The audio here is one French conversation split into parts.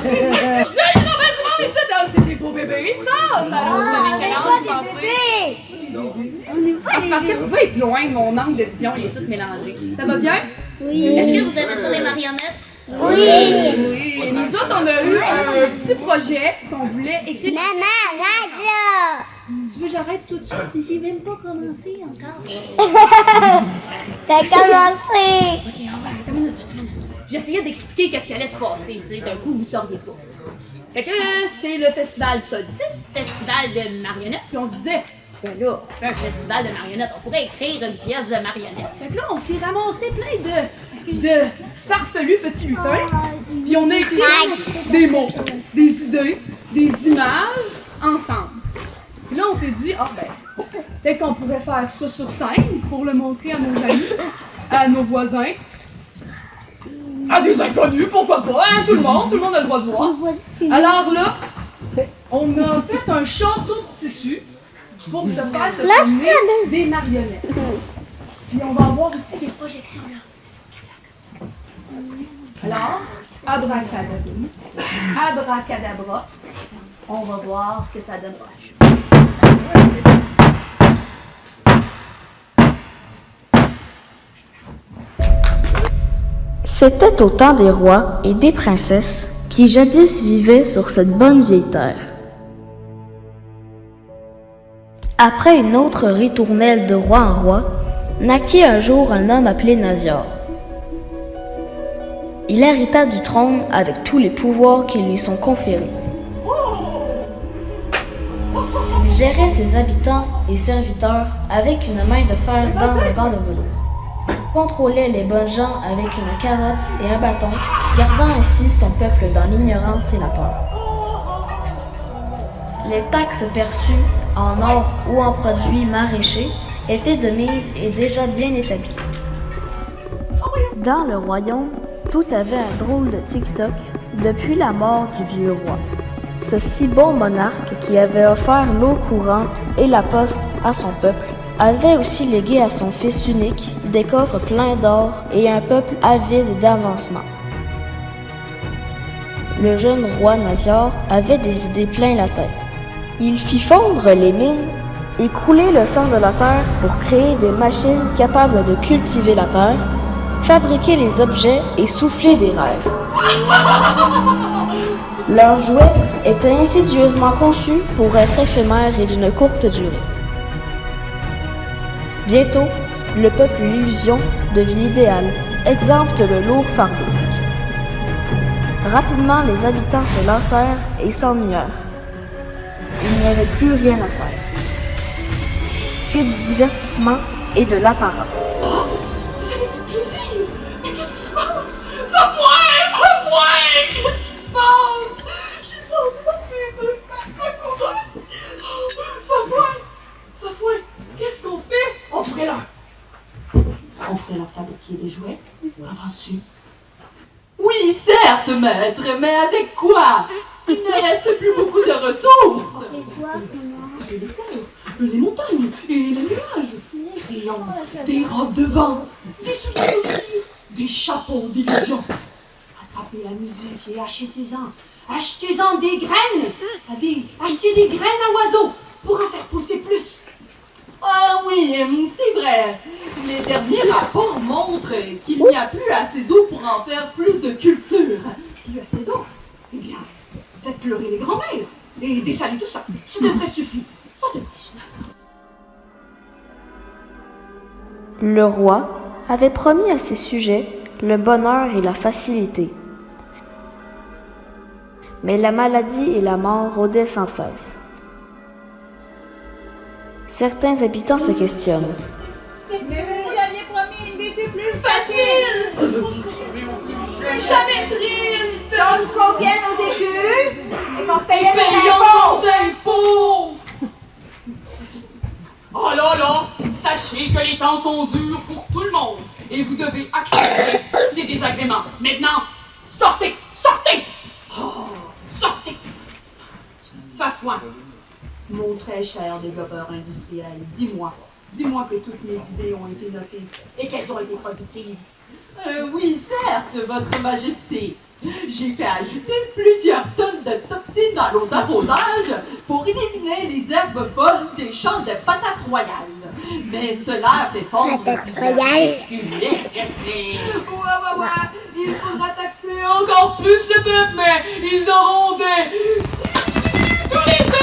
J'ai non, ben, du monde ici, c'est des beaux bébés, ça! Ça a l'air de créances, vous pensez? C'est parce que tu peux être loin, mon angle de vision, il est tout mélangé. Ça va bien? Oui. Est-ce que vous aimez ça les marionnettes? Oui. Oui. Nous autres, on a eu un petit projet qu'on voulait écrire. Maman, regarde là. Tu veux que j'arrête tout de suite? J'ai même pas commencé encore. T'as commencé. Ok, attends une minute. J'essayais d'expliquer qu'est-ce qui allait se passer, tu sais, d'un coup vous sauriez pas. Fait que c'est le festival Solstice, Festival de marionnettes. puis on se disait, ben là, C'est un festival de marionnettes. On pourrait écrire une pièce de marionnettes. fait que là, on s'est ramassé plein de farfelus petits lutins, puis on a écrit des mots, des idées, des images ensemble. Puis là, on s'est dit, ah ben, peut-être qu'on pourrait faire ça sur scène pour le montrer à nos amis, à nos voisins, à des inconnus, pourquoi pas, hein, tout le monde a le droit de voir. Alors là, on a fait un château de tissu pour se faire se promener des marionnettes. Puis on va avoir aussi des projections là. Alors, abracadabra, on va voir ce que ça donne. C'était au temps des rois et des princesses qui jadis vivaient sur cette bonne vieille terre. Après une autre ritournelle de roi en roi, naquit un jour un homme appelé Nazior. Il hérita du trône avec tous les pouvoirs qui lui sont conférés. Il gérait ses habitants et serviteurs avec une main de fer dans un gant de velours. Contrôlait les bonnes gens avec une carotte et un bâton, gardant ainsi son peuple dans l'ignorance et la peur. Les taxes perçues en or ou en produits maraîchers étaient de mise et déjà bien établies. Dans le royaume, tout avait un drôle de tic-toc depuis la mort du vieux roi. Ce si bon monarque qui avait offert l'eau courante et la poste à son peuple avait aussi légué à son fils unique des coffres pleins d'or et un peuple avide d'avancement. Le jeune roi Nazior avait des idées plein la tête. Il fit fondre les mines et couler le sang de la terre pour créer des machines capables de cultiver la terre, fabriquer les objets et souffler des rêves. Leurs jouets étaient insidieusement conçus pour être éphémères et d'une courte durée. Bientôt, le peuple l'illusion devient idéal, exempte le lourd fardeau. Rapidement, les habitants se lassèrent et s'ennuyèrent. Il n'y avait plus rien à faire. Que du divertissement et de l'apparat. On pourrait leur fabriquer des jouets. Qu'en penses-tu? Oui, certes, maître, mais avec quoi? Il ne reste plus beaucoup de ressources. Les montagnes et les nuages. Des crayons, des robes de vent, des souliers d'outils, des chapeaux d'illusion. Attrapez la musique et achetez-en. Achetez-en des graines. Achetez des graines à oiseaux pour en faire pousser plus. Ah oui, c'est vrai. Les derniers rapports montrent qu'il n'y a plus assez d'eau pour en faire plus de culture. Plus assez d'eau? Eh bien, faites pleurer les grands-mères et dessalez tout ça. Ça devrait suffire. Ça devrait suffire. Le roi avait promis à ses sujets le bonheur et la facilité. Mais la maladie et la mort rôdaient sans cesse. Certains habitants se questionnent. Mais vous aviez promis une vie plus facile! Plus jamais triste! Donc qu'on vienne aux écus et qu'on paye les Payons impôts! nos impôts! Oh là là, sachez que les temps sont durs pour tout le monde et vous devez accepter ces désagréments. Maintenant, sortez, sortez! Oh, sortez! Fafouin, mon très cher développeur industriel, dis-moi, Dis-moi que toutes mes idées ont été notées et qu'elles ont été productives. Oui, certes, Votre Majesté. J'ai fait ajouter plusieurs tonnes de toxines dans l'eau d'arrosage pour éliminer les herbes folles des champs de patates royales. Mais cela fait fondre Patates royales. Ouais. Il faudra taxer encore plus le peuple, mais ils auront des... tous les heures.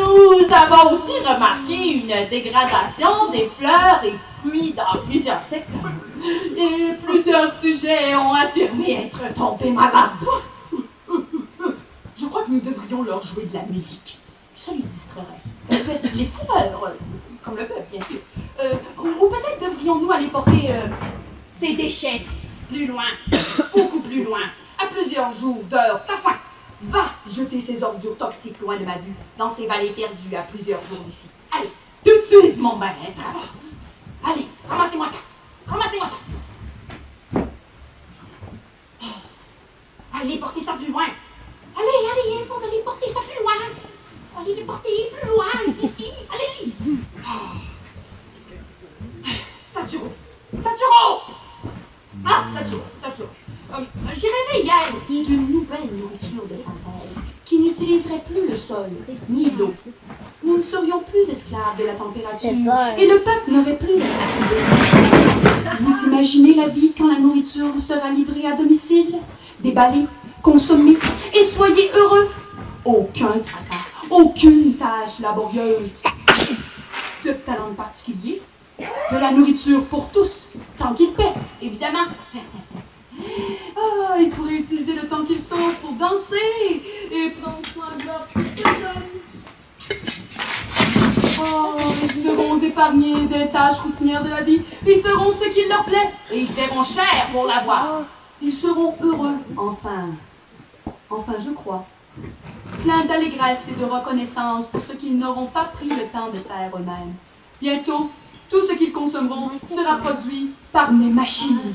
Nous avons aussi remarqué une dégradation des fleurs et fruits dans plusieurs secteurs. Et plusieurs sujets ont affirmé être tombés malades. Je crois que nous devrions leur jouer de la musique. Ça les distrairait. Peut-être les fureurs, comme le peuple, bien sûr. Ou peut-être devrions-nous aller porter Ces déchets, plus loin. beaucoup plus loin, à plusieurs jours, d'heures, ta faim. Va jeter ces ordures toxiques loin de ma vue, dans ces vallées perdues à plusieurs jours d'ici. Allez, tout de suite, mon maître. Allez, Ramassez-moi ça. Allez, portez ça plus loin. Allez, il faut aller porter ça plus loin. Allez les porter plus loin d'ici. Allez. Saturo. Ah, Saturo. J'ai rêvé hier d'une nouvelle nourriture de synthèse qui n'utiliserait plus le sol ni l'eau. Nous ne serions plus esclaves de la température et le peuple n'aurait plus à s'assurer. Vous imaginez la vie quand la nourriture vous sera livrée à domicile, déballée, consommée, et soyez heureux. Aucun tracas, aucune tâche laborieuse, de talent particulier, de la nourriture pour tous, tant qu'ils paient, évidemment. Ah, ils pourraient utiliser le temps qu'ils sont pour danser et prendre soin de leur personne. Oh, ils seront épargnés des tâches routinières de la vie. Ils feront ce qu'il leur plaît et ils paieront cher pour l'avoir. Ils seront heureux, enfin. Enfin, je crois. Plein d'allégresse et de reconnaissance pour ce qu'ils n'auront pas pris le temps de faire eux-mêmes. Bientôt, tout ce qu'ils consommeront sera produit par mes machines.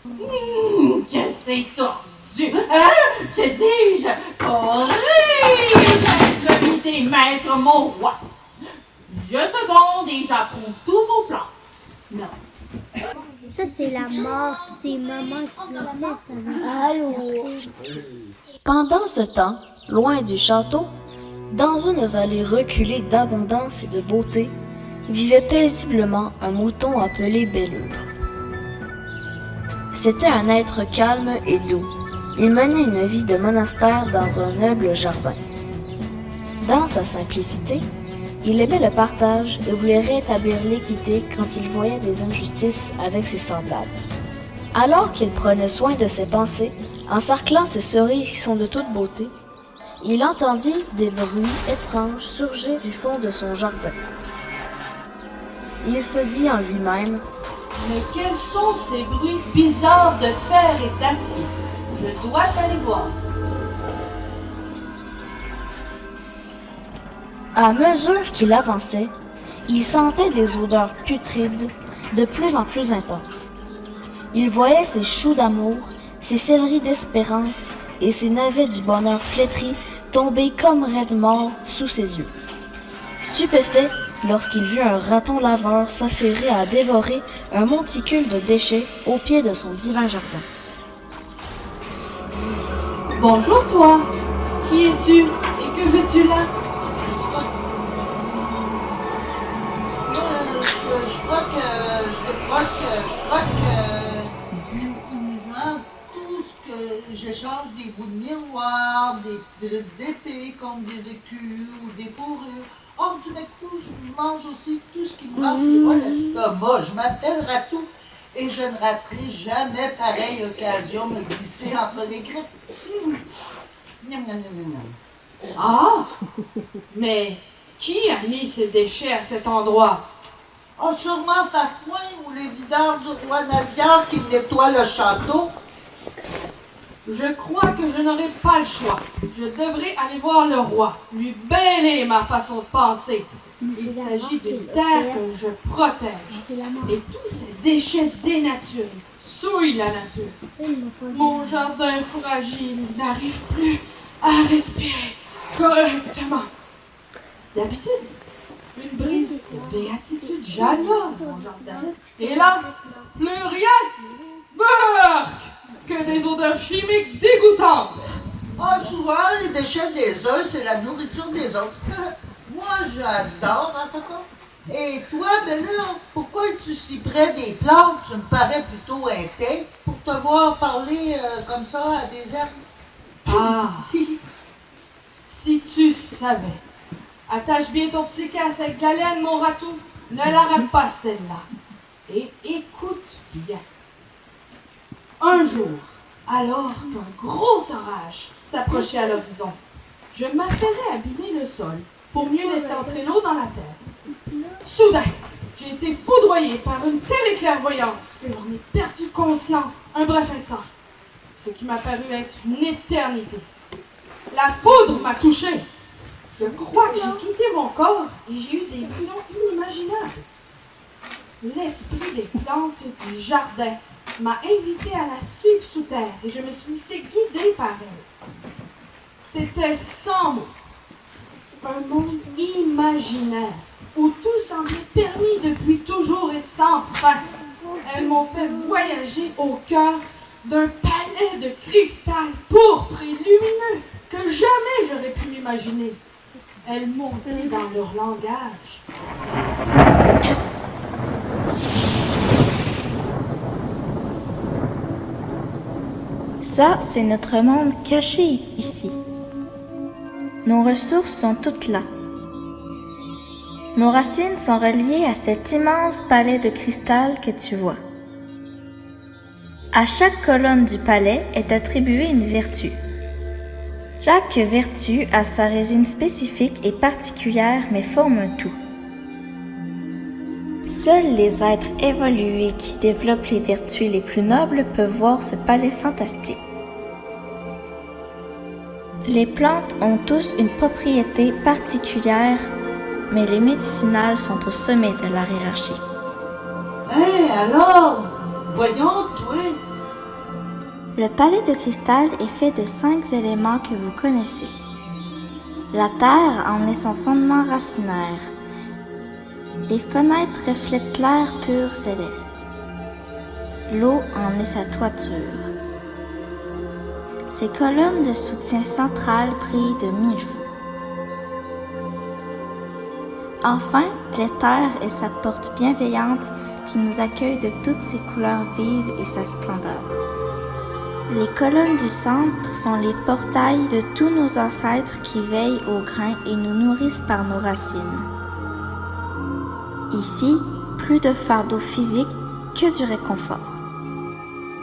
Que c'est tordu! Hein? Que dis-je? Horrible! Des maîtres, mon roi! Je seconde et j'approuve tous vos plans. Non. Ça, c'est la mort. C'est maman qui l'a fait. Allô? Pendant ce temps, loin du château, dans une vallée reculée d'abondance et de beauté, vivait paisiblement un mouton appelé Bellure. C'était un être calme et doux. Il menait une vie de monastère dans un noble jardin. Dans sa simplicité, il aimait le partage et voulait rétablir l'équité quand il voyait des injustices avec ses semblables. Alors qu'il prenait soin de ses pensées, encerclant ses cerises qui sont de toute beauté, il entendit des bruits étranges surgir du fond de son jardin. Il se dit en lui-même: Mais quels sont ces bruits bizarres de fer et d'acier? Je dois aller voir. À mesure qu'il avançait, il sentait des odeurs putrides de plus en plus intenses. Il voyait ses choux d'amour, ses céleris d'espérance et ses navets du bonheur flétris tomber comme raides morts sous ses yeux. Stupéfait, lorsqu'il vit un raton laveur s'affairer à dévorer un monticule de déchets au pied de son divin jardin. Bonjour toi. Qui es-tu et que veux-tu là? Je crois que tout ce que j'échange des bouts de miroir, des d'épée comme des écus ou des fourrures. Oh, du coup, je mange aussi tout ce qui me remplira l'estomac. Je m'appelle Ratou et je ne raterai jamais pareille occasion de me glisser entre les griffes. Miam, miam, miam, miam, miam. Ah! Mais qui a mis ces déchets à cet endroit? Oh, sûrement Farfouin ou les videurs du roi Naziard qui nettoient le château. Je crois que je n'aurai pas le choix. Je devrais aller voir le roi, lui bêler ma façon de penser. Il s'agit d'une terre que je protège. Et tous ces déchets dénaturés souille la nature. Il m'a pas dit. Mon jardin fragile n'arrive plus à respirer correctement. D'habitude, une brise de béatitude jaillit dans mon jardin. Et là, plus rien, burk, que des odeurs chimiques dégoûtantes. Ah, souvent, les déchets des uns, c'est la nourriture des autres. Moi, j'adore, hein, papa? Et toi, ben là, pourquoi es-tu si près des plantes? Tu me parais plutôt intègre pour te voir parler comme ça à des herbes. Ah, si tu savais. Attache bien ton petit casse avec de la laine, mon ratou. Ne la rate pas, celle-là. Et écoute bien. Un jour, alors qu'un gros orage s'approchait à l'horizon, je m'affairais à abîmer le sol pour mieux laisser entrer l'eau dans la terre. Soudain, j'ai été foudroyé par une telle éclairvoyance que j'en ai perdu conscience un bref instant, ce qui m'a paru être une éternité. La foudre m'a touché. Je crois que j'ai quitté mon corps et j'ai eu des visions inimaginables. L'esprit des plantes du jardin m'a invité à la suivre sous terre et je me suis laissé guider par elle. C'était sans mots, un monde imaginaire où tout semblait permis depuis toujours et sans fin. Elles m'ont fait voyager au cœur d'un palais de cristal pourpre et lumineux que jamais j'aurais pu m'imaginer. Elles m'ont dit dans leur langage. Ça, c'est notre monde caché ici. Nos ressources sont toutes là. Nos racines sont reliées à cet immense palais de cristal que tu vois. À chaque colonne du palais est attribuée une vertu. Chaque vertu a sa résine spécifique et particulière mais forme un tout. Seuls les êtres évolués qui développent les vertus les plus nobles peuvent voir ce palais fantastique. Les plantes ont tous une propriété particulière, mais les médicinales sont au sommet de la hiérarchie. Hein, alors? Voyons, toi. Le palais de cristal est fait de 5 éléments que vous connaissez. La terre en est son fondement racinaire. Les fenêtres reflètent l'air pur céleste. L'eau en est sa toiture. Ses colonnes de soutien central brillent de 1000 feux. Enfin, l'éther est sa porte bienveillante qui nous accueille de toutes ses couleurs vives et sa splendeur. Les colonnes du centre sont les portails de tous nos ancêtres qui veillent au grain et nous nourrissent par nos racines. Ici, plus de fardeau physique que du réconfort.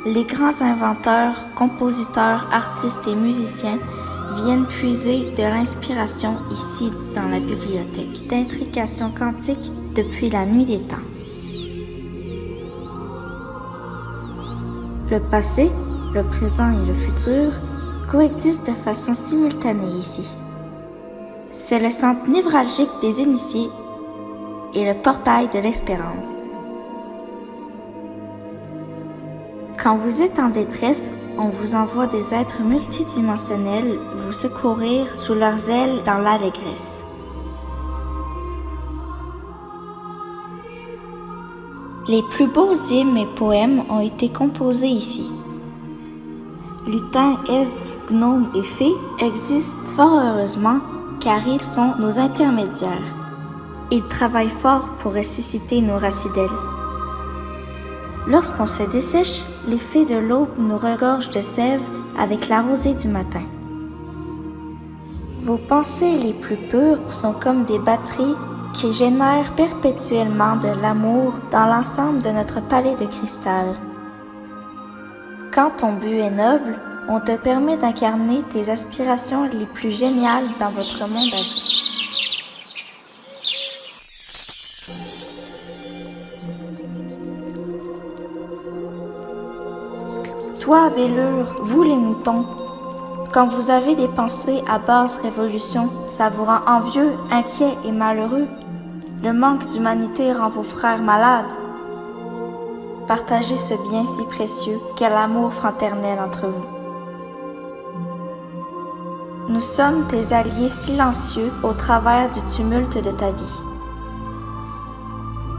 Les grands inventeurs, compositeurs, artistes et musiciens viennent puiser de l'inspiration ici dans la bibliothèque d'intrication quantique depuis la nuit des temps. Le passé, le présent et le futur coexistent de façon simultanée ici. C'est le centre névralgique des initiés et le portail de l'espérance. Quand vous êtes en détresse, on vous envoie des êtres multidimensionnels vous secourir sous leurs ailes dans l'allégresse. Les plus beaux hymnes et poèmes ont été composés ici. Lutins, elfes, gnomes et fées existent fort heureusement car ils sont nos intermédiaires. Ils travaillent fort pour ressusciter nos racidelles. Lorsqu'on se dessèche, les fées de l'aube nous regorgent de sève avec la rosée du matin. Vos pensées les plus pures sont comme des batteries qui génèrent perpétuellement de l'amour dans l'ensemble de notre palais de cristal. Quand ton but est noble, on te permet d'incarner tes aspirations les plus géniales dans votre monde à vous. Toi, Bellure, vous les moutons, quand vous avez des pensées à basse révolution, ça vous rend envieux, inquiet et malheureux. Le manque d'humanité rend vos frères malades. partagez ce bien si précieux qu'est l'amour fraternel entre vous. Nous sommes tes alliés silencieux au travers du tumulte de ta vie.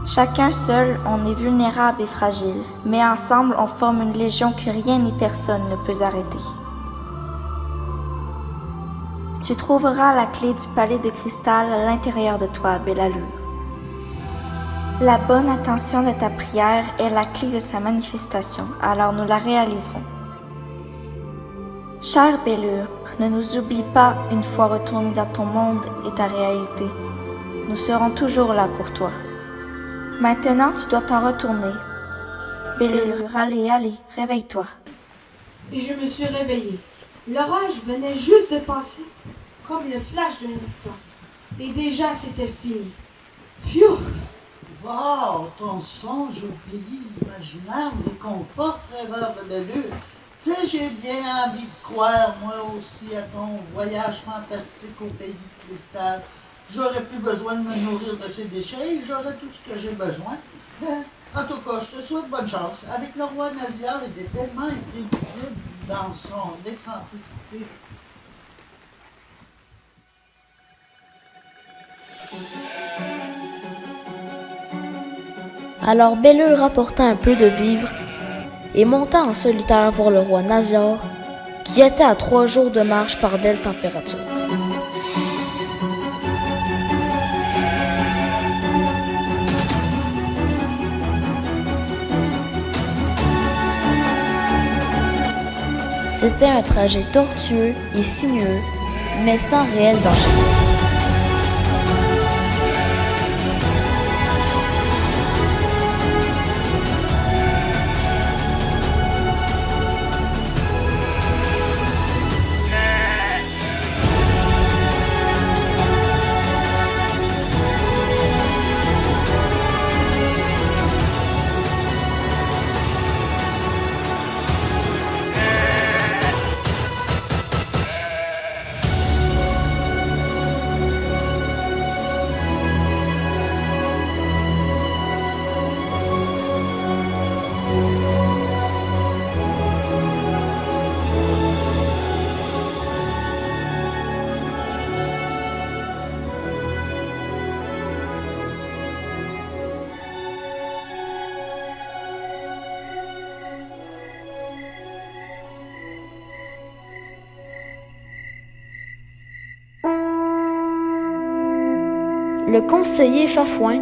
Chacun seul, on est vulnérable et fragile, mais ensemble, on forme une légion que rien ni personne ne peut arrêter. Tu trouveras la clé du palais de cristal à l'intérieur de toi, belle allure. La bonne intention de ta prière est la clé de sa manifestation, alors nous la réaliserons. Chère Bellure, ne nous oublie pas une fois retourné dans ton monde et ta réalité. Nous serons toujours là pour toi. Maintenant, tu dois t'en retourner. Bellure, allez, allez, réveille-toi. Et je me suis réveillée. L'orage venait juste de passer, comme le flash d'un instant. Et déjà, c'était fini. Phew! Wow, ton songe au pays imaginaire me réconforte, rêveur de Bellure. Tu sais, j'ai bien envie de croire, moi aussi, à ton voyage fantastique au pays de cristal. J'aurais plus besoin de me nourrir de ces déchets et j'aurais tout ce que j'ai besoin. En tout cas, je te souhaite bonne chance. Avec le roi Naziar, il est tellement imprévisible dans son excentricité. Alors Bellure rapporta un peu de vivres et monta en solitaire voir le roi Naziar, qui était à 3 jours de marche par belle température. C'était un trajet tortueux et sinueux, mais sans réel danger. Le conseiller Fafouin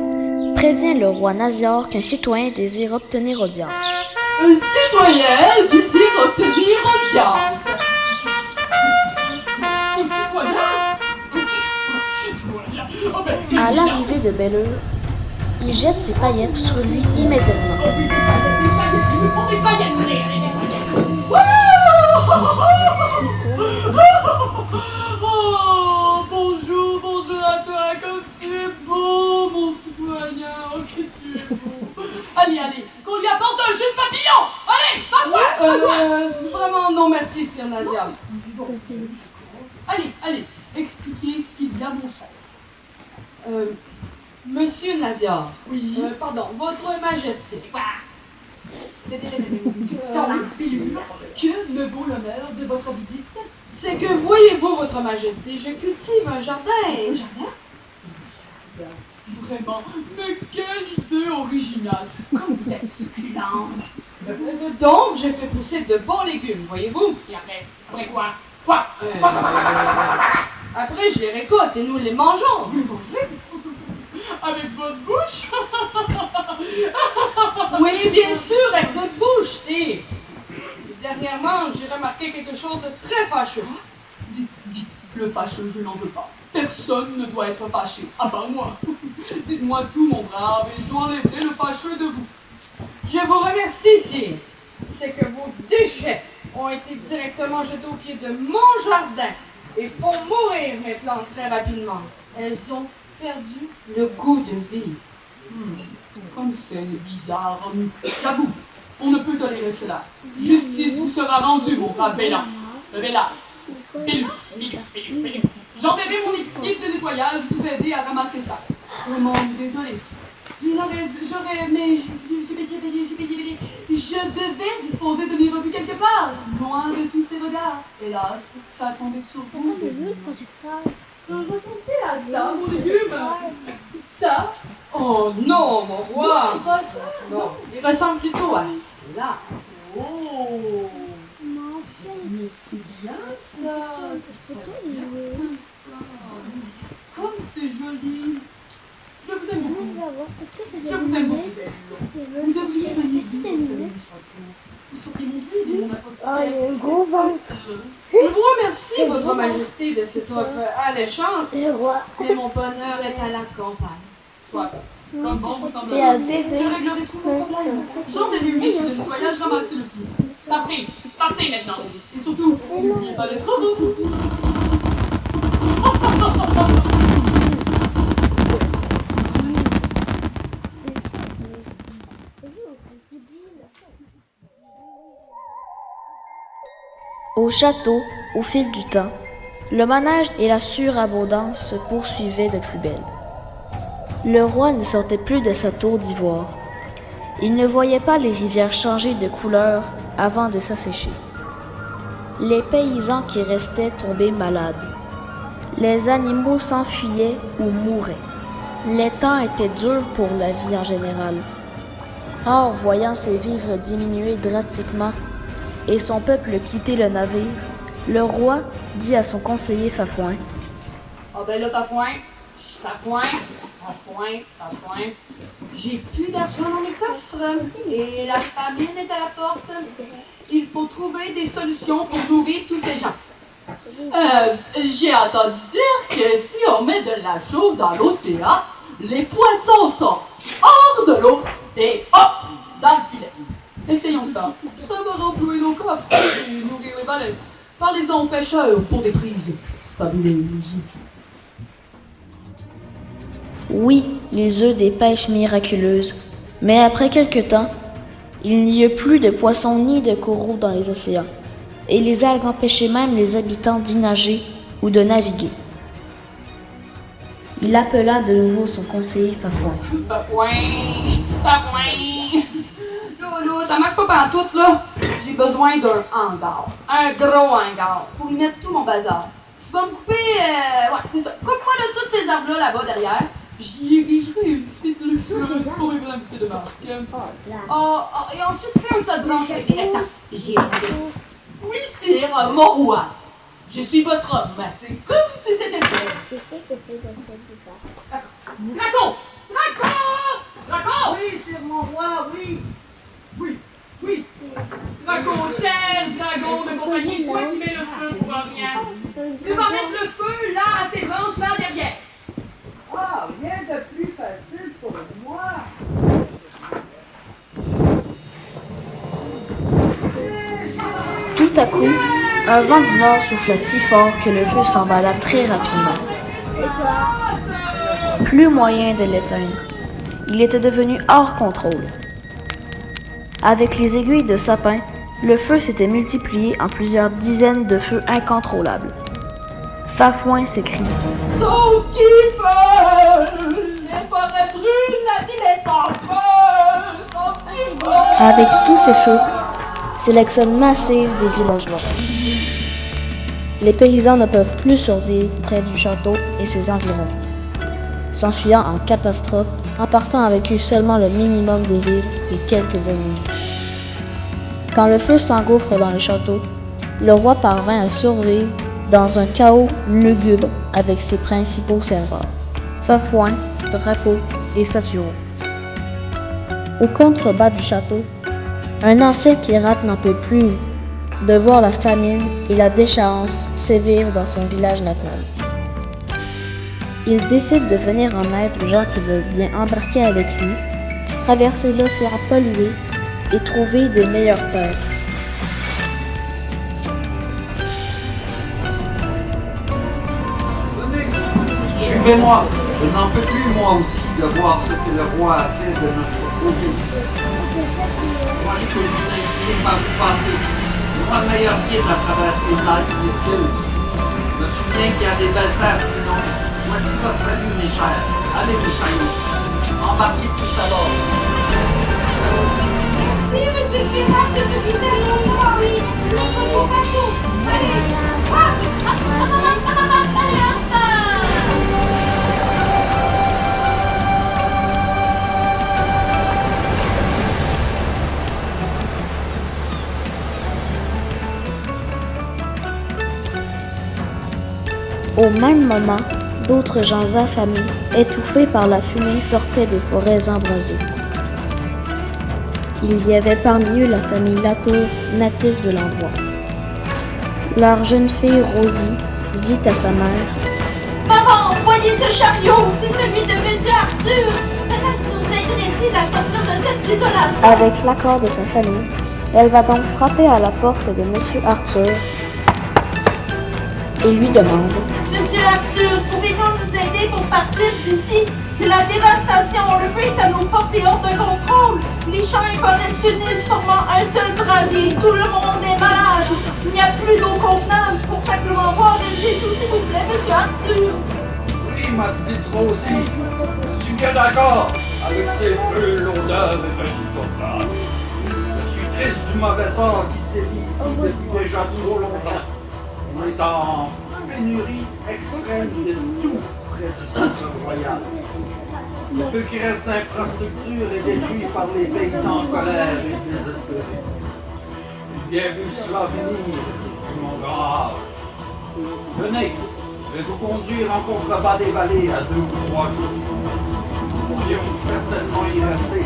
prévient le roi Naziar qu'un citoyen désire obtenir audience. Un citoyen désire obtenir audience. Un citoyen? Oh ben, À l'arrivée de Bellure, il jette ses paillettes sur lui immédiatement. On est paillettes, allez, oh, bonjour à toi, comme tu es beau, mon citoyen, oh, que tu es beau. Allez, qu'on lui apporte un jus de papillon. Allez, va vraiment non merci, sir Naziar. Allez, expliquez ce qu'il y a, mon cher. Monsieur Naziar. Oui. Pardon, votre majesté. Que me vaut l'honneur de votre visite? C'est que, voyez-vous, votre majesté, je cultive un jardin. Un jardin? Vraiment, mais quelle idée originale! comme vous êtes succulente. Donc, j'ai fait pousser de bons légumes, voyez-vous? Et après quoi? Après, je les récolte et nous les mangeons. Vous les mangez? Avec votre bouche? Oui, bien sûr, avec votre bouche, si. Dernièrement, j'ai remarqué quelque chose de très fâcheux. Dites, le fâcheux, je n'en veux pas. Personne ne doit être fâché, à part moi. Dites-moi tout, mon brave, et j'enlèverai le fâcheux de vous. Je vous remercie, sire. C'est que vos déchets ont été directement jetés au pied de mon jardin et font mourir mes plantes très rapidement. Elles ont perdu le goût de vie. Comme c'est bizarre. J'avoue, on ne peut tolérer cela. Justice vous sera rendue, mon brave Bélan. Bélan. J'enverrai mon équipe de nettoyage vous aider à ramasser ça. Vraiment désolé. Je devais disposer de mes revues quelque part, loin de tous ces regards. Hélas, ça a tombé sur vous. Tu ressentais à ça, mon légume? Ça? Oh non, mon roi! Pas ça? Non, il ressemble plutôt à cela. Oh! Mais c'est bien ça! Comme c'est joli! Je vous aime beaucoup. Je vous aime beaucoup. Vous devriez venir vous souvenez de mon Ah, il y a un gros ventre. Je vous remercie, votre majesté, de cette offre alléchante, Le roi. mais mon bonheur est à la campagne. Soit. Comme bon vous semble. Et un Je bébé. réglerai tous vos problèmes. Jean de nuit qui de voyage ramassez le tout. Partez, partez maintenant. Et surtout, n'oubliez pas d'être heureux. Au château, au fil du temps, le manège et la surabondance se poursuivaient de plus belle. Le roi ne sortait plus de sa tour d'ivoire. Il ne voyait pas les rivières changer de couleur avant de s'assécher. Les paysans qui restaient tombaient malades. Les animaux s'enfuyaient ou mouraient. Les temps étaient durs pour la vie en général. Or, voyant ses vivres diminuer drastiquement et son peuple quitter le navire, le roi dit à son conseiller Fafouin: Ah ben là, Fafouin, j'ai plus d'argent dans mes coffres et la famine est à la porte. Il faut trouver des solutions pour nourrir tous ces gens. J'ai entendu dire que si on met de la chauve dans l'océan, les poissons sont hors de l'eau et hop, dans le filet. Essayons ça. Ça va renflouer nos coffres et nourrir les baleines. Parlez-en aux pêcheurs pour des prises fabuleuses. Oui, ils eurent des pêches miraculeuses, mais après quelque temps, il n'y eut plus de poissons ni de coraux dans les océans, et les algues empêchaient même les habitants d'y nager ou de naviguer. Il appela de nouveau son conseiller Fafouin. Fafouin! Là, ça marche pas pantoute, là. J'ai besoin d'un hangar. Un gros hangar pour y mettre tout mon bazar. Tu vas me couper, ouais, c'est ça. Coupe-moi là toutes ces arbres-là, là-bas, derrière. J'y érigerai une suite luxueuse pour une invitée de marque. Et ensuite, fais un tas de branches avec les restants. J'y ai Oui, sire, mon roi. Je suis votre homme. C'est comme si c'était le frère. Je sais que c'est comme ça. Draco! Draco! Draco! Oui, c'est mon roi, oui. Oui. Drago, cher dragon de compagnie, toi qui mets le feu pour rien. Tu vas mettre le feu là à ces branches là derrière. Ah, rien de plus facile pour moi. Tout à coup, un vent du nord souffla si fort que le feu s'emballa très rapidement. Plus moyen de l'éteindre. Il était devenu hors contrôle. Avec les aiguilles de sapin, le feu s'était multiplié en plusieurs dizaines de feux incontrôlables. Fafouin s'écrie: Sauve qui peut! Les forêts brûlent, la ville est en feu! Sauve qui peut! Avec tous ces feux, c'est l'exode massive des villageois. Les paysans ne peuvent plus survivre près du château et ses environs, s'enfuyant en catastrophe, emportant avec eux seulement le minimum de vivres et quelques ennemis. Quand le feu s'engouffre dans le château, le roi parvint à survivre dans un chaos lugubre avec ses principaux serveurs, Fafouin, Draco et Saturo. Au contrebas du château, un ancien pirate n'en peut plus de voir la famine et la déchéance sévir dans son village natal. Il décide de venir en aide aux gens qui veulent bien embarquer avec lui, traverser l'océan pollué et trouver de meilleures terres. Suivez-moi, je n'en peux plus moi aussi de voir ce que le roi a fait de notre pays. Moi je peux vous indiquer par où passer. C'est moi le meilleur guide à travers ces Alpes miscules. Je me souviens qu'il y a des belles terres plus longues. Voici votre salut mes chers. Allez mes chers. Embarquez tous alors. Oui, monsieur le pirate, je suis derrière. Oui, c'est mon bateau. Allez, Au même moment, d'autres gens affamés, étouffés par la fumée, sortaient des forêts embrasées. Il y avait parmi eux la famille Latour, native de l'endroit. Leur jeune fille Rosie dit à sa mère: Maman, voyez ce chariot, c'est celui de Monsieur Arthur. Peut-être nous aiderait-il à sortir de cette désolation. Avec l'accord de sa famille, elle va donc frapper à la porte de Monsieur Arthur et lui demande: Monsieur Arthur, pouvez-vous nous aider pour partir d'ici? C'est la dévastation, le feu est à nos portes et hors de contrôle. Les champs et forêts s'unissent formant un seul brasier. Tout le monde est malade. Il n'y a plus d'eau convenable pour simplement boire. Aidez-nous, s'il vous plaît, Monsieur Arthur. Oui, ma petite Rosie, je suis bien d'accord. Avec ces feux, l'odeur est insupportable. Je suis triste du mauvais sort qui sévit ici depuis déjà trop longtemps. On est en pénurie extrême de tout près du station royal. Le peu qui reste d'infrastructure est détruit par les paysans en colère et désespérés. Bien vu cela venir, mon grand âge. Venez, je vais vous conduire en contrebas des vallées à 2 ou 3 jours. Nous pourrions certainement y rester.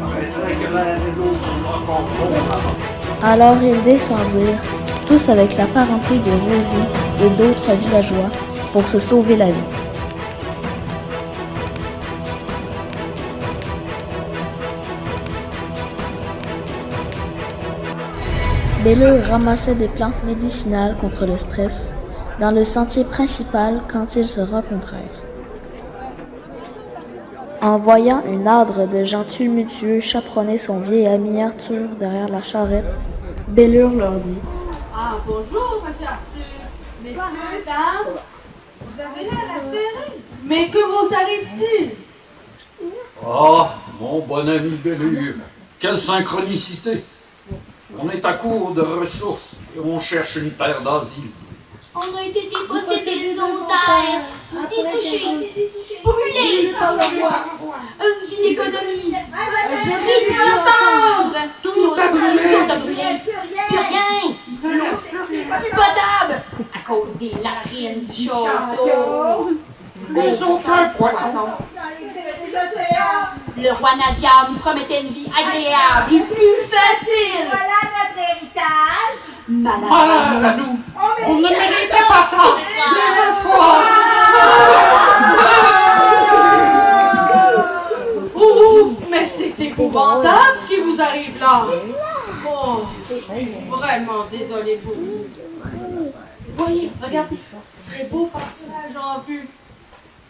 Paraîtrait que l'air et l'eau sont encore bons là-bas. Alors ils descendirent, tous avec la parenté de Rosie et d'autres villageois, pour se sauver la vie. Bellure ramassait des plantes médicinales contre le stress dans le sentier principal quand ils se rencontrèrent. En voyant une âdre de gens tumultueux chaperonner son vieil ami Arthur derrière la charrette, Bellure leur dit: Ah, bonjour, monsieur Arthur. Messieurs, dames, vous avez l'air affairés. Mais que vous arrive-t-il? Ah, mon bon ami Bellure, quelle synchronicité! On est à court de ressources et on cherche une terre d'asile. On a été dépossédés de nos terres, dissouchés, brûlés, une vie d'économie, réduits en cendres, tout a brûlé, plus rien, plus potable, à cause des latrines du château. Mais aucun poisson. Le roi Nadia nous promettait une vie agréable et plus facile. Voilà notre héritage. Malheur à nous! On ne méritait pas ça! Désespoir! Ouf, mais c'est épouvantable ce qui vous arrive là. Oh, vraiment désolé pour vous. Voyez, regardez, c'est beau pâturage en vue.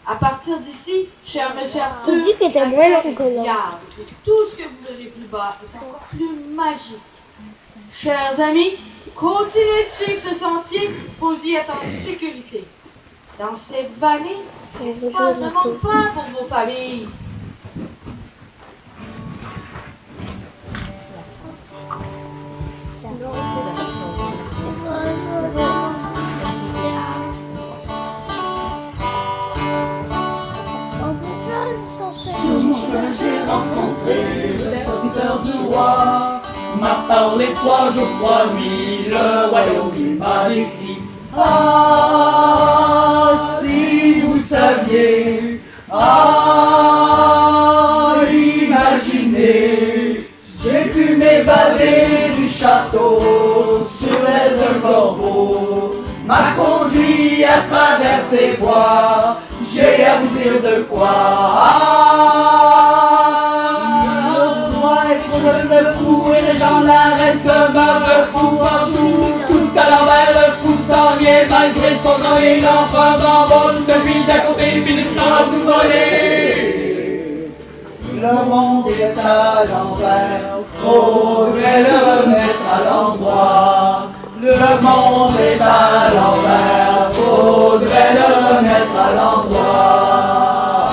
À partir d'ici, cher monsieur Arthur, On dit que t'es moins long que là. tout ce que vous verrez plus bas est encore plus magique. Chers amis, continuez de suivre ce sentier, vous y êtes en sécurité. Dans ces vallées, l'espace ne manque pas pour vos familles. J'ai rencontré le serviteur du roi, m'a parlé 3 jours, 3 nuits, le royaume il m'a décrit. Ah, si vous saviez, ah, imaginez, j'ai pu m'évader du château sur l'aile d'un corbeau, m'a conduit à travers ses bois. J'ai à vous dire de quoi. Le roi est trop jeune de fou et les gens de la reine se meurent de fou partout. Tout à l'envers, le fou s'en vient malgré son nom et l'enfant d'en bas, celui d'à côté finit par nous voler. Le monde est à l'envers, faudrait le remettre à l'endroit. Le monde est à l'envers, faudrait le remettre à l'endroit.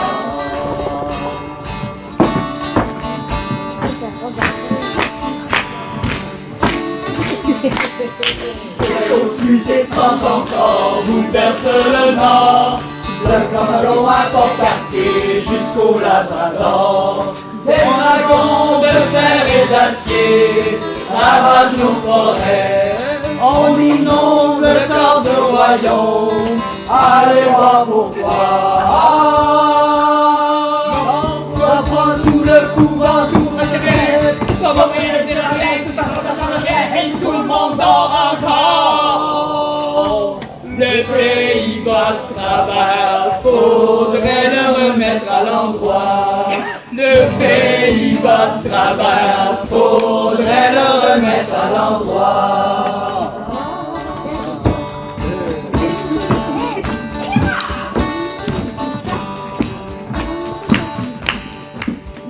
bouleverse le nord. Le flanc salon à Port-Cartier jusqu'au Labrador. Des dragons de fer et d'acier ravagent nos forêts. On inonde le corps de royaume. Allez voir pourquoi. On va prendre tout le couvent, tout le ciel. Comme on vient de dire rien, tout façon ça change rien. Et tout le monde dort encore. Le pays va de travers, faudrait le remettre à l'endroit. Le pays va de travers, faudrait le remettre à l'endroit.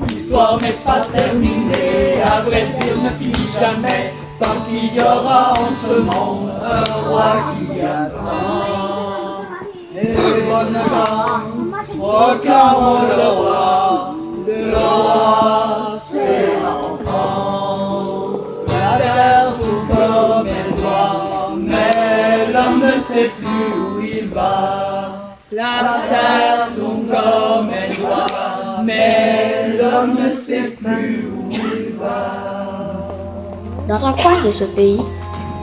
L'histoire n'est pas terminée, à vrai dire ne finit jamais. Tant qu'il y aura en ce monde un roi qui attend. Et bonne chance, proclamons le roi. Le roi, c'est l'enfant. La terre tout comme elle doit, mais l'homme ne sait plus où il va. La terre tourne comme elle doit, mais l'homme ne sait plus où il va. Dans un coin de ce pays,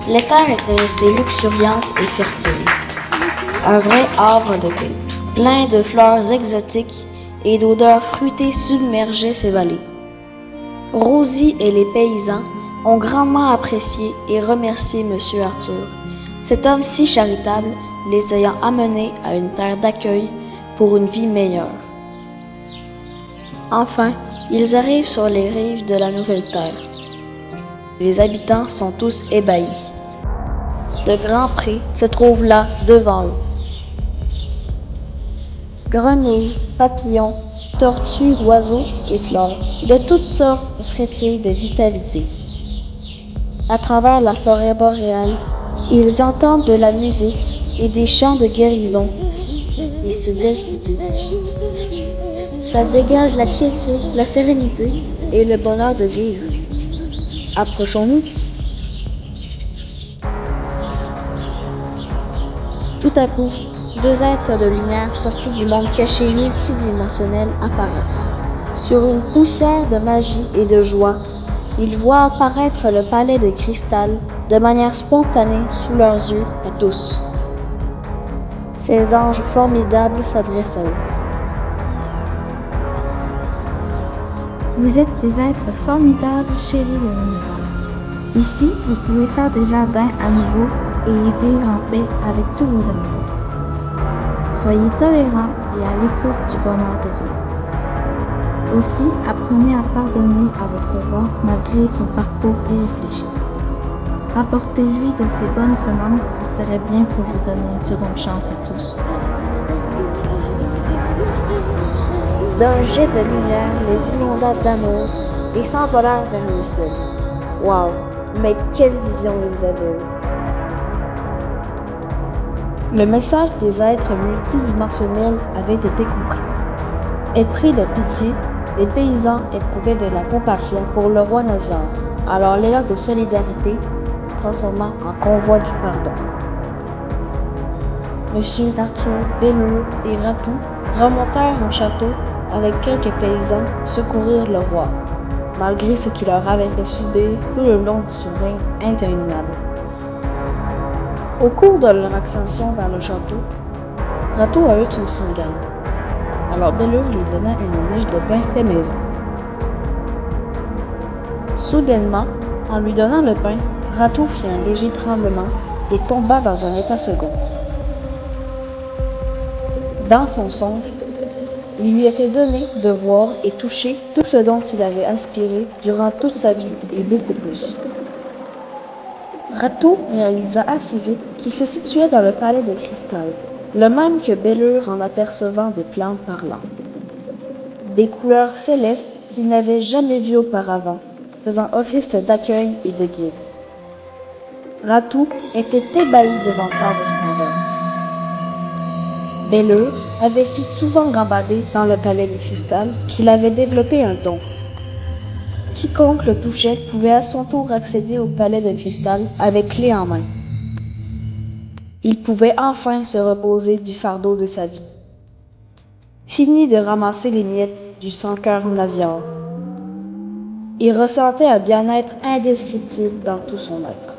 les terres étaient restées luxuriantes et fertiles. Un vrai havre de paix, plein de fleurs exotiques et d'odeurs fruitées submergeaient ces vallées. Rosie et les paysans ont grandement apprécié et remercié M. Arthur, cet homme si charitable, les ayant amenés à une terre d'accueil pour une vie meilleure. Enfin, ils arrivent sur les rives de la nouvelle terre. Les habitants sont tous ébahis. De grands prés se trouvent là devant eux. Grenouilles, papillons, tortues, oiseaux et fleurs de toutes sortes frétillent de vitalité. À travers la forêt boréale, ils entendent de la musique et des chants de guérison et se laissent guider. Ça dégage la quiétude, la sérénité et le bonheur de vivre. Approchons-nous. Tout à coup, deux êtres de lumière sortis du monde caché multidimensionnel apparaissent. Sur une poussière de magie et de joie, ils voient apparaître le palais de cristal de manière spontanée sous leurs yeux à tous. Ces anges formidables s'adressent à eux. Vous êtes des êtres formidables, chéris de l'univers. Ici, vous pouvez faire des jardins à nouveau et y vivre en paix avec tous vos amis. Soyez tolérants et à l'écoute du bonheur des autres. Aussi, apprenez à pardonner à votre roi malgré son parcours irréfléchi. Rapportez-lui de ses bonnes semences, ce serait bien pour vous donner une seconde chance à tous. D'un jet de lumière, les inonda d'amour et s'envolèrent vers le ciel. Wow! Mais quelle vision ils avaient eue! Le message des êtres multidimensionnels avait été compris. Épris de pitié, les paysans éprouvaient de la compassion pour le roi Nazar. Alors l'élan de solidarité se transforma en convoi du pardon. Monsieur Arthur, Belleux et Ratou remontèrent au château avec quelques paysans secourir le roi, malgré ce qu'il leur avait fait subir tout le long de ce règne interminable. Au cours de leur ascension vers le château, Ratou a eu une fringale. Alors Belleux lui donna une miche de pain fait maison. Soudainement, en lui donnant le pain, Ratou fit un léger tremblement et tomba dans un état second. Dans son songe, il lui était donné de voir et toucher tout ce dont il avait aspiré durant toute sa vie et beaucoup plus. Ratou réalisa assez vite qu'il se situait dans le palais de cristal, le même que Bellure en apercevant des plantes parlantes. Des couleurs célestes qu'il n'avait jamais vues auparavant, faisant office d'accueil et de guide. Ratou était ébahi devant tant de splendeur. Bellure avait si souvent gambadé dans le palais de cristal qu'il avait développé un don. Quiconque le touchait pouvait à son tour accéder au palais de cristal avec clé en main. Il pouvait enfin se reposer du fardeau de sa vie. Fini de ramasser les miettes du sans-cœur Nazior. Il ressentait un bien-être indescriptible dans tout son être.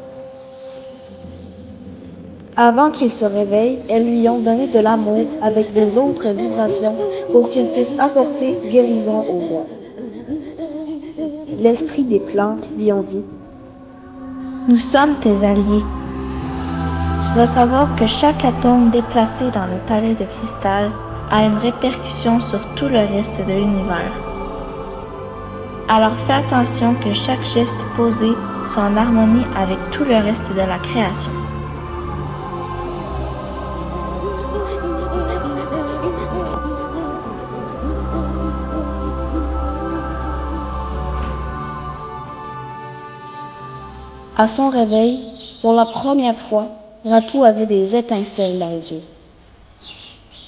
Avant qu'il se réveille, elles lui ont donné de l'amour avec des autres vibrations pour qu'il puisse apporter guérison au roi. L'esprit des plantes lui ont dit « Nous sommes tes alliés. Tu dois savoir que chaque atome déplacé dans le palais de cristal a une répercussion sur tout le reste de l'univers. Alors fais attention que chaque geste posé soit en harmonie avec tout le reste de la création. » À son réveil, pour la première fois, Ratou avait des étincelles dans les yeux.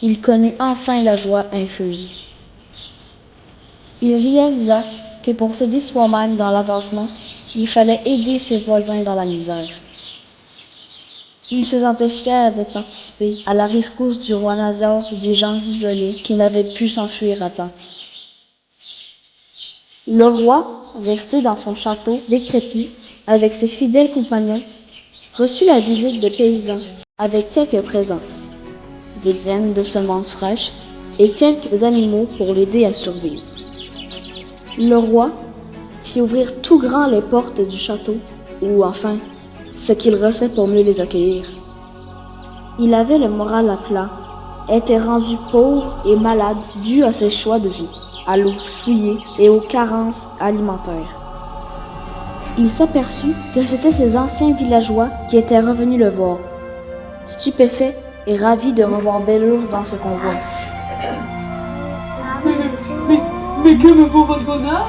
Il connut enfin la joie infuse. Il réalisa que pour s'aider soi-même dans l'avancement, il fallait aider ses voisins dans la misère. Il se sentait fier de participer à la rescousse du roi Nazior et des gens isolés qui n'avaient pu s'enfuir à temps. Le roi, resté dans son château décrépit, avec ses fidèles compagnons, reçut la visite de paysans avec quelques présents, des graines de semences fraîches et quelques animaux pour l'aider à survivre. Le roi fit ouvrir tout grand les portes du château, ou enfin, ce qu'il restait pour mieux les accueillir. Il avait le moral à plat, était rendu pauvre et malade dû à ses choix de vie, à l'eau souillée et aux carences alimentaires. Il s'aperçut que c'étaient ses anciens villageois qui étaient revenus le voir, stupéfaits et ravis de revoir Bellure dans ce convoi. Mais que me vaut votre honneur?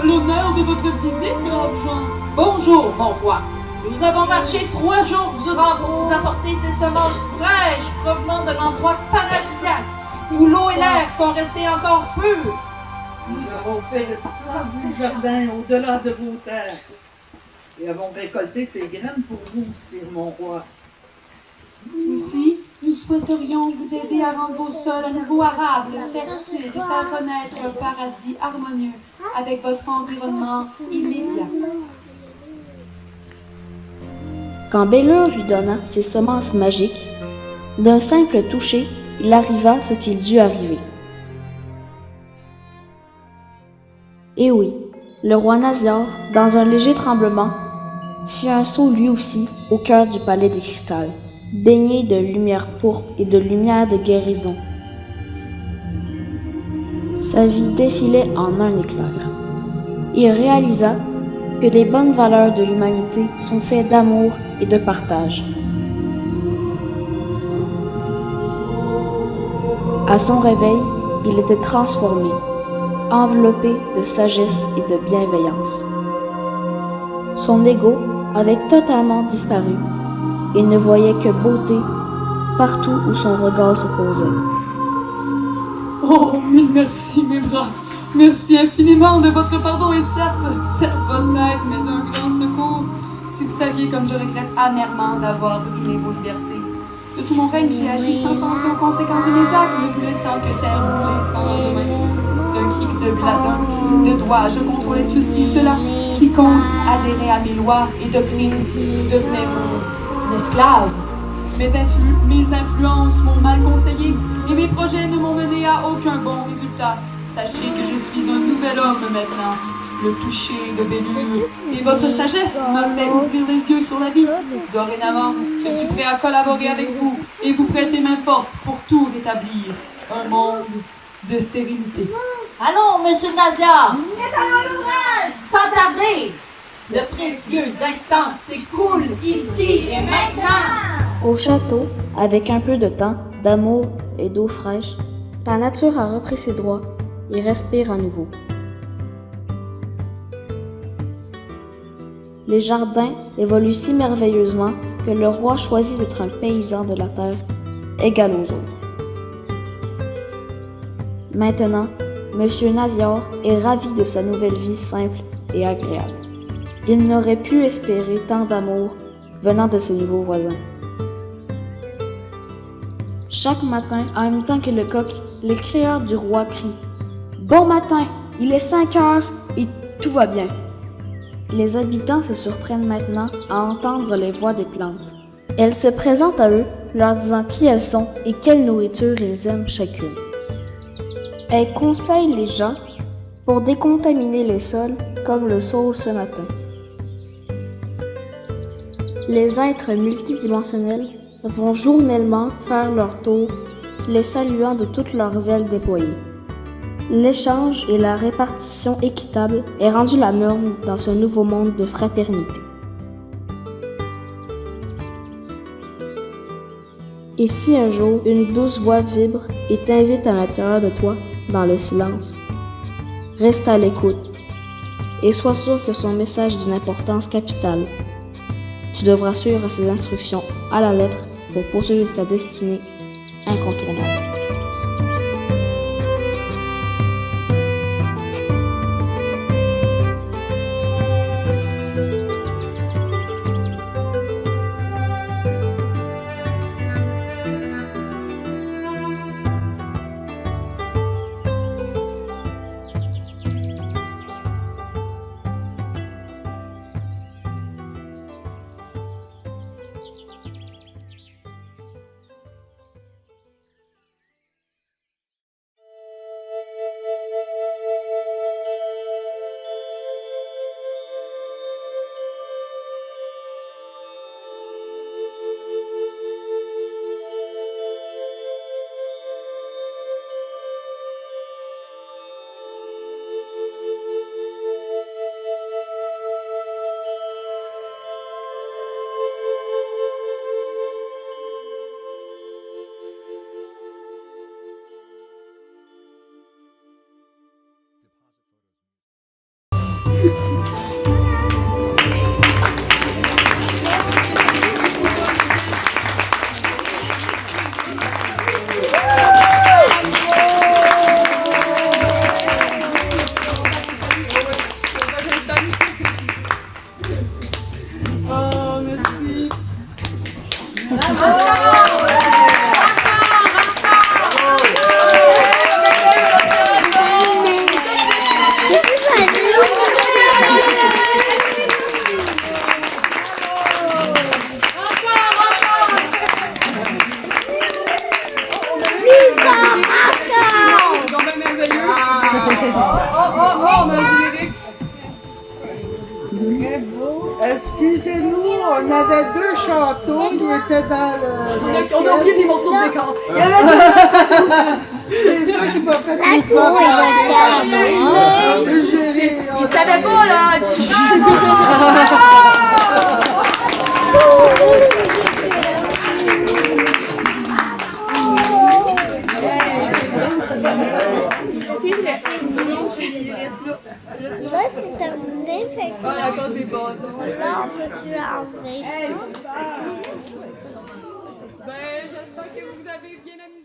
L'honneur de votre visite, brave Jean? Bonjour, mon roi. Nous avons marché 3 jours durant pour vous apporter ces semences fraîches provenant de l'endroit paradisiaque où l'eau et l'air sont restés encore purs. Nous avons fait le splendide jardin au-delà de vos terres et avons récolté ces graines pour vous, sire mon roi. Aussi, nous souhaiterions vous aider à rendre vos sols à nouveau arables, fertiles et faire renaître un paradis harmonieux avec votre environnement immédiat. Quand Bellure lui donna ses semences magiques, d'un simple toucher, il arriva ce qu'il dut arriver. Et oui, le roi Nazior, dans un léger tremblement, fit un saut lui aussi au cœur du palais des cristals, baigné de lumière pourpre et de lumière de guérison. Sa vie défilait en un éclair. Il réalisa que les bonnes valeurs de l'humanité sont faites d'amour et de partage. À son réveil, il était transformé, enveloppé de sagesse et de bienveillance. Son ego avait totalement disparu. Il ne voyait que beauté partout où son regard se posait. Oh, mille merci, mes braves. Merci infiniment de votre pardon et certes, votre aide m'est d'un grand secours. Si vous saviez comme je regrette amèrement d'avoir brimé vos libertés. De tout mon règne, j'ai agi sans penser aux conséquences de mes actes, ne vous laissant que terre brûlée sans lendemain. D'un clic de doigt, je contrôlais ceci, cela. Quiconque adhérait à mes lois et doctrines devenait mon esclave. Mes influences m'ont mal conseillé et mes projets ne m'ont mené à aucun bon résultat. Sachez que je suis un nouvel homme maintenant. Le toucher de Bellure et votre sagesse m'a fait ouvrir les yeux sur la vie. Dorénavant, je suis prêt à collaborer avec vous et vous prêter main forte pour tout rétablir. Un monde de sérénité. Allons, monsieur Nazior, mettons l'ouvrage, sans tarder. De précieux instants s'écoulent ici et maintenant. Au château, avec un peu de temps, d'amour et d'eau fraîche, la nature a repris ses droits et respire à nouveau. Les jardins évoluent si merveilleusement que le roi choisit d'être un paysan de la terre, égal aux autres. Maintenant, Monsieur Nazior est ravi de sa nouvelle vie simple et agréable. Il n'aurait pu espérer tant d'amour venant de ses nouveaux voisins. Chaque matin, en même temps que le coq, les crieurs du roi crient « Bon matin, il est 5 heures et tout va bien ». Les habitants se surprennent maintenant à entendre les voix des plantes. Elles se présentent à eux, leur disant qui elles sont et quelle nourriture ils aiment chacune. Elles conseillent les gens pour décontaminer les sols comme le saule ce matin. Les êtres multidimensionnels vont journellement faire leur tour, les saluant de toutes leurs ailes déployées. L'échange et la répartition équitable est rendue la norme dans ce nouveau monde de fraternité. Et si un jour une douce voix vibre et t'invite à l'intérieur de toi, dans le silence, reste à l'écoute et sois sûr que son message est d'une importance capitale. Tu devras suivre ses instructions à la lettre pour poursuivre ta destinée incontournable. Excusez-nous, on avait 2 châteaux, ils étaient dans le... On a oublié des morceaux de décor. C'est ça qui m'a fait La les cour Ils savaient pas, là! Là, c'est terminé, fait que Ah, la cause des bâtons. là, on peut-tu enlever ça? Ben, j'espère que vous avez bien amusé.